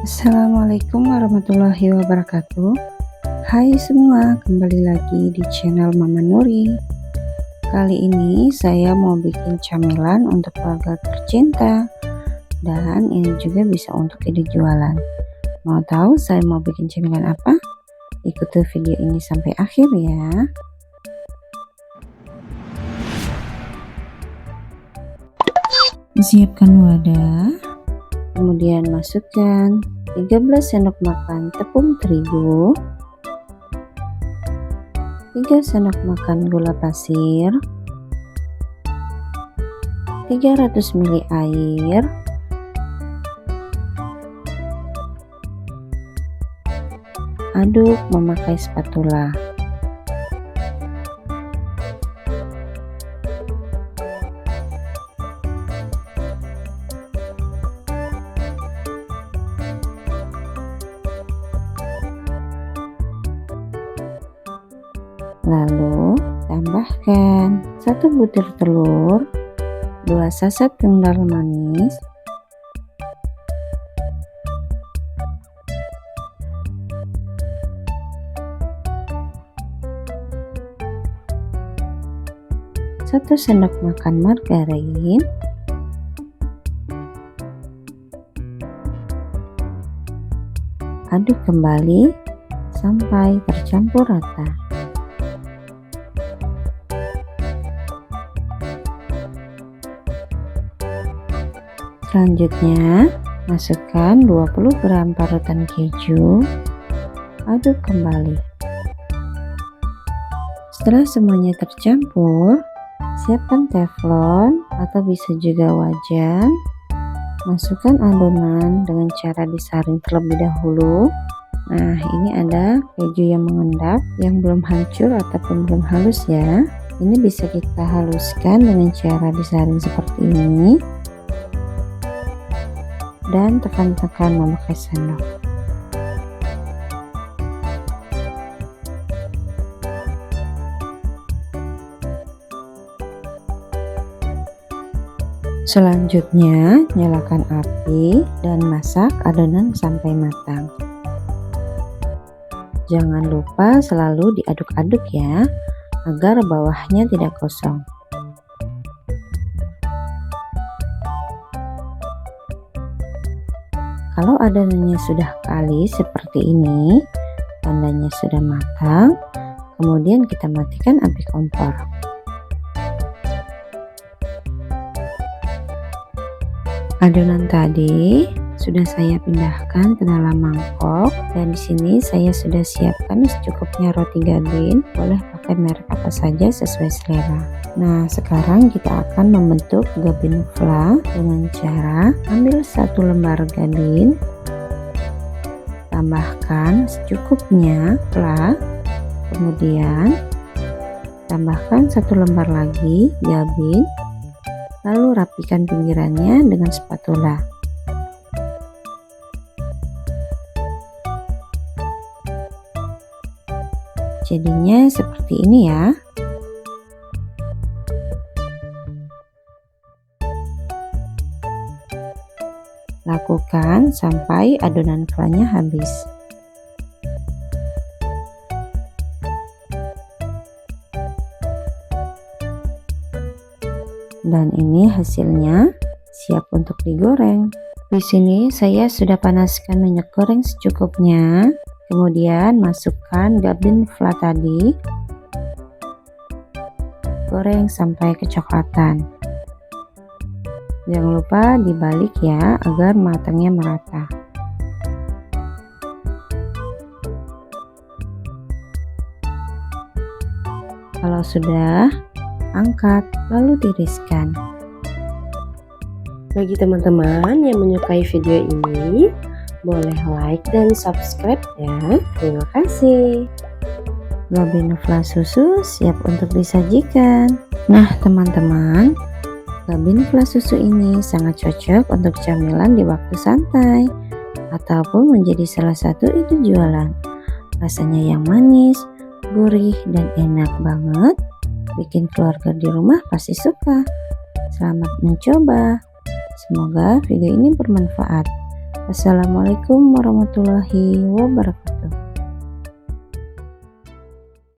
Assalamualaikum warahmatullahi wabarakatuh. Hai semua, kembali lagi di channel Mama Nuri. Kali ini saya mau bikin camilan untuk keluarga tercinta, dan ini juga bisa untuk ide jualan. Mau tahu saya mau bikin camilan apa? Ikuti video ini sampai akhir ya. Siapkan wadah, kemudian masukkan 13 sendok makan tepung terigu, 3 sendok makan gula pasir, 300 ml air, aduk memakai spatula. Lalu tambahkan 1 butir telur, 2 sachet kental manis, satu sendok makan margarin, aduk kembali sampai tercampur rata. Selanjutnya, masukkan 20 gram parutan keju, aduk kembali. Setelah semuanya tercampur, siapkan teflon atau bisa juga wajan. Masukkan adonan dengan cara disaring terlebih dahulu. Nah, ini ada keju yang mengendap, yang belum hancur ataupun belum halus ya. Ini bisa kita haluskan dengan cara disaring seperti ini. Dan tekan-tekan memakai sendok. Selanjutnya, nyalakan api dan masak adonan sampai matang. Jangan lupa selalu diaduk-aduk ya, agar bawahnya tidak gosong. Kalau adonannya sudah kalis seperti ini, tandanya sudah matang. Kemudian kita matikan api kompor. Adonan tadi sudah saya pindahkan ke dalam mangkok, dan di sini saya sudah siapkan secukupnya roti gabin. Boleh pakai merek apa saja sesuai selera. Nah, sekarang kita akan membentuk gabin fla dengan cara ambil 1 lembar gabin, tambahkan secukupnya fla, kemudian tambahkan 1 lembar lagi gabin, lalu rapikan pinggirannya dengan spatula. Jadinya seperti ini ya. Lakukan sampai adonan flanya habis. Dan ini hasilnya siap untuk digoreng. Di sini saya sudah panaskan minyak goreng secukupnya. Kemudian masukkan gabin fla tadi. Goreng sampai kecoklatan. Jangan lupa dibalik ya, agar matangnya merata. Kalau sudah, angkat lalu tiriskan. Bagi teman-teman yang menyukai video ini, boleh like dan subscribe ya. Terima kasih. Gabin fla susu siap untuk disajikan. Nah teman-teman, gabin fla susu ini sangat cocok untuk camilan di waktu santai ataupun menjadi salah satu ide jualan. Rasanya yang manis, gurih, dan enak banget. Bikin keluarga di rumah pasti suka. Selamat mencoba. Semoga video ini bermanfaat. Assalamualaikum warahmatullahi wabarakatuh.